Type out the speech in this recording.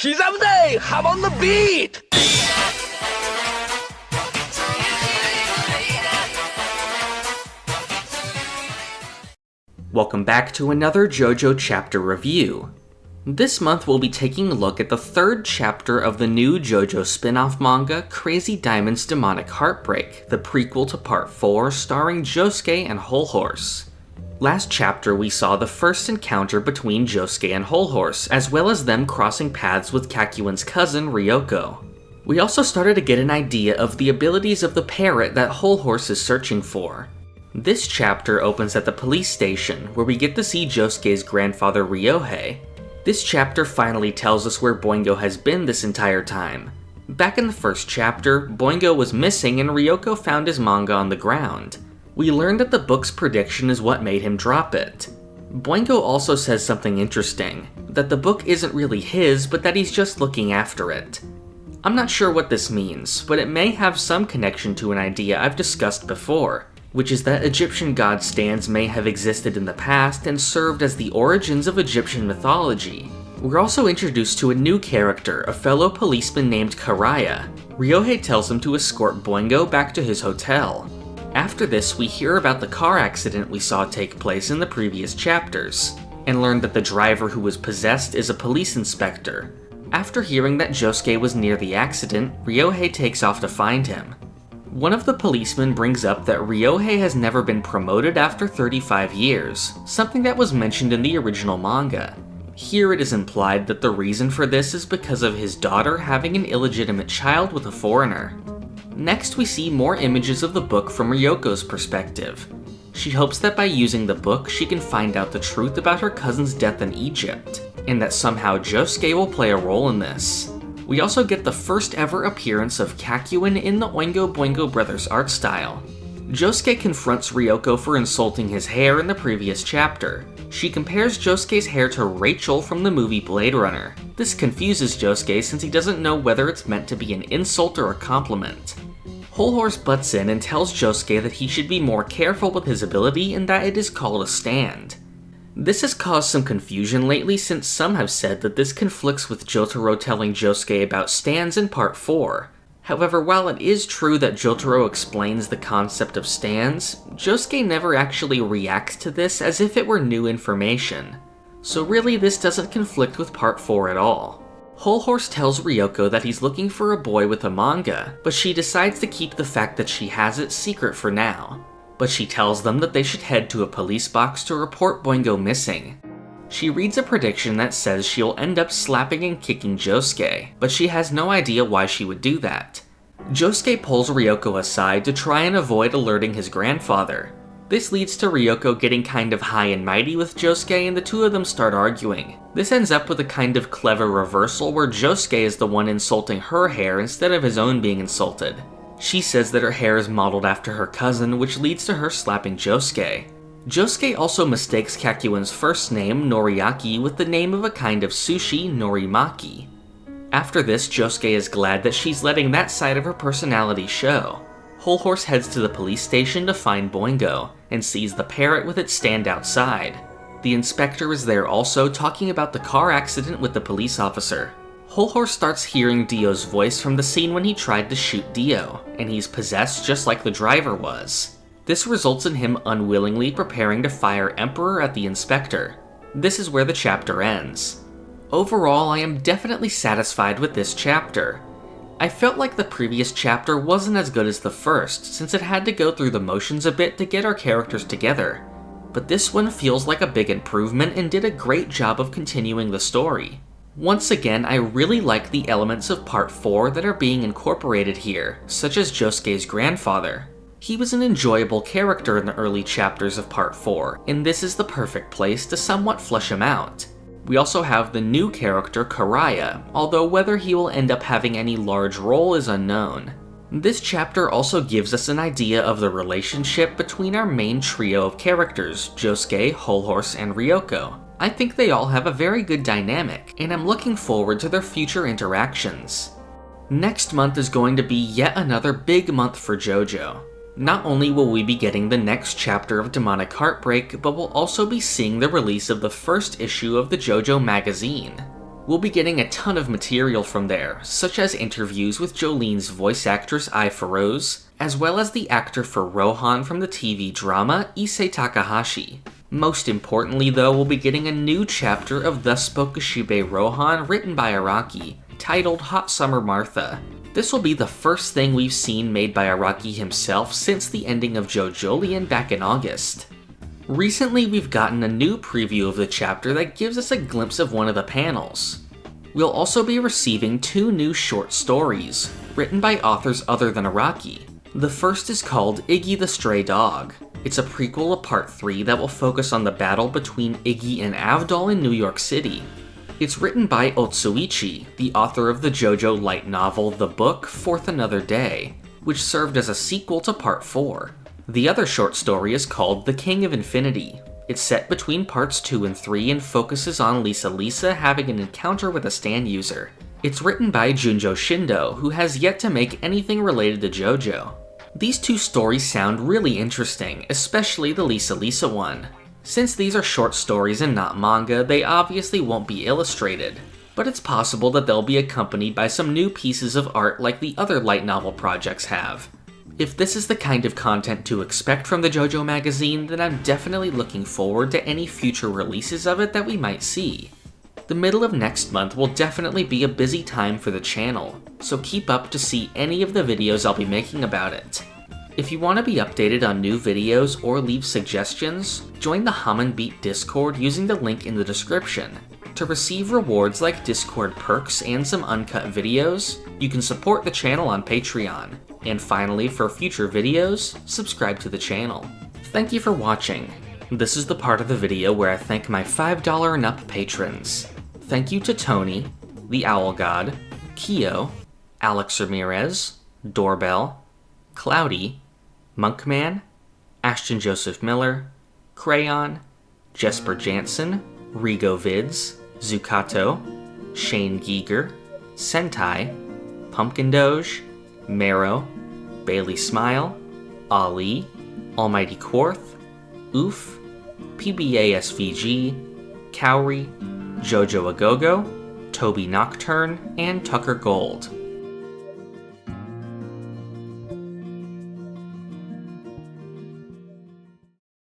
Kizamde! Hop on the beat! Welcome back to another JoJo chapter review. This month we'll be taking a look at the third chapter of the new JoJo spin-off manga, Crazy Diamond's Demonic Heartbreak, the prequel to Part 4 starring Josuke and Hol Horse. Last chapter we saw the first encounter between Josuke and Hol Horse, as well as them crossing paths with Kakuin's cousin Ryoko. We also started to get an idea of the abilities of the parrot that Hol Horse is searching for. This chapter opens at the police station, where we get to see Josuke's grandfather Ryohei. This chapter finally tells us where Boingo has been this entire time. Back in the first chapter, Boingo was missing and Ryoko found his manga on the ground. We learned that the book's prediction is what made him drop it. Boingo also says something interesting, that the book isn't really his, but that he's just looking after it. I'm not sure what this means, but it may have some connection to an idea I've discussed before, which is that Egyptian god stands may have existed in the past and served as the origins of Egyptian mythology. We're also introduced to a new character, a fellow policeman named Karaya. Ryohei tells him to escort Boingo back to his hotel. After this, we hear about the car accident we saw take place in the previous chapters, and learn that the driver who was possessed is a police inspector. After hearing that Josuke was near the accident, Ryohei takes off to find him. One of the policemen brings up that Ryohei has never been promoted after 35 years, something that was mentioned in the original manga. Here it is implied that the reason for this is because of his daughter having an illegitimate child with a foreigner. Next we see more images of the book from Ryoko's perspective. She hopes that by using the book she can find out the truth about her cousin's death in Egypt, and that somehow Josuke will play a role in this. We also get the first ever appearance of Kakuin in the Oingo Boingo Brothers art style. Josuke confronts Ryoko for insulting his hair in the previous chapter. She compares Josuke's hair to Rachel from the movie Blade Runner. This confuses Josuke since he doesn't know whether it's meant to be an insult or a compliment. Hol Horse butts in and tells Josuke that he should be more careful with his ability and that it is called a stand. This has caused some confusion lately since some have said that this conflicts with Jotaro telling Josuke about stands in Part 4. However, while it is true that Jotaro explains the concept of stands, Josuke never actually reacts to this as if it were new information. So really this doesn't conflict with Part 4 at all. Hol Horse tells Ryoko that he's looking for a boy with a manga, but she decides to keep the fact that she has it secret for now. But she tells them that they should head to a police box to report Boingo missing. She reads a prediction that says she'll end up slapping and kicking Josuke, but she has no idea why she would do that. Josuke pulls Ryoko aside to try and avoid alerting his grandfather. This leads to Ryoko getting kind of high and mighty with Josuke and the two of them start arguing. This ends up with a kind of clever reversal where Josuke is the one insulting her hair instead of his own being insulted. She says that her hair is modeled after her cousin, which leads to her slapping Josuke. Josuke also mistakes Kakuin's first name, Noriaki, with the name of a kind of sushi, Norimaki. After this, Josuke is glad that she's letting that side of her personality show. Hol Horse heads to the police station to find Boingo, and sees the parrot with its stand outside. The inspector is there also talking about the car accident with the police officer. Hol Horse starts hearing Dio's voice from the scene when he tried to shoot Dio, and he's possessed just like the driver was. This results in him unwillingly preparing to fire Emperor at the inspector. This is where the chapter ends. Overall, I am definitely satisfied with this chapter. I felt like the previous chapter wasn't as good as the first, since it had to go through the motions a bit to get our characters together. But this one feels like a big improvement and did a great job of continuing the story. Once again, I really like the elements of Part 4 that are being incorporated here, such as Josuke's grandfather. He was an enjoyable character in the early chapters of Part 4, and this is the perfect place to somewhat flesh him out. We also have the new character Karaya, although whether he will end up having any large role is unknown. This chapter also gives us an idea of the relationship between our main trio of characters, Josuke, Hol Horse, and Ryoko. I think they all have a very good dynamic, and I'm looking forward to their future interactions. Next month is going to be yet another big month for JoJo. Not only will we be getting the next chapter of Demonic Heartbreak, but we'll also be seeing the release of the first issue of the JoJo magazine. We'll be getting a ton of material from there, such as interviews with Jolene's voice actress Ai Feroz, as well as the actor for Rohan from the TV drama Issei Takahashi. Most importantly though, we'll be getting a new chapter of Thus Spoke Kishibe Rohan written by Araki, titled Hot Summer Martha. This will be the first thing we've seen made by Araki himself since the ending of JoJolion back in August. Recently we've gotten a new preview of the chapter that gives us a glimpse of one of the panels. We'll also be receiving 2 new short stories, written by authors other than Araki. The first is called Iggy the Stray Dog. It's a prequel of Part 3 that will focus on the battle between Iggy and Avdol in New York City. It's written by Otsuichi, the author of the JoJo light novel The Book, Fourth Another Day, which served as a sequel to Part 4. The other short story is called The King of Infinity. It's set between parts 2 and 3 and focuses on Lisa having an encounter with a stand user. It's written by Junjo Shindo, who has yet to make anything related to JoJo. These 2 stories sound really interesting, especially the Lisa one. Since these are short stories and not manga, they obviously won't be illustrated, but it's possible that they'll be accompanied by some new pieces of art like the other light novel projects have. If this is the kind of content to expect from the JoJo magazine, then I'm definitely looking forward to any future releases of it that we might see. The middle of next month will definitely be a busy time for the channel, so keep up to see any of the videos I'll be making about it. If you want to be updated on new videos or leave suggestions, join the Haman Beat Discord using the link in the description. To receive rewards like Discord perks and some uncut videos, you can support the channel on Patreon. And finally, for future videos, subscribe to the channel. Thank you for watching. This is the part of the video where I thank my $5 and up patrons. Thank you to Tony, the Owl God, Keo, Alex Ramirez, Doorbell, Cloudy, Monkman, Ashton Joseph Miller, Crayon, Jesper Jansen, Rigo Vids, Zukato, Shane Giger, Sentai, Pumpkin Doge, Marrow, Bailey Smile, Ali, Almighty Quarth, Oof, PBA SVG, Cowrie, Jojo Agogo, Toby Nocturne, and Tucker Gold.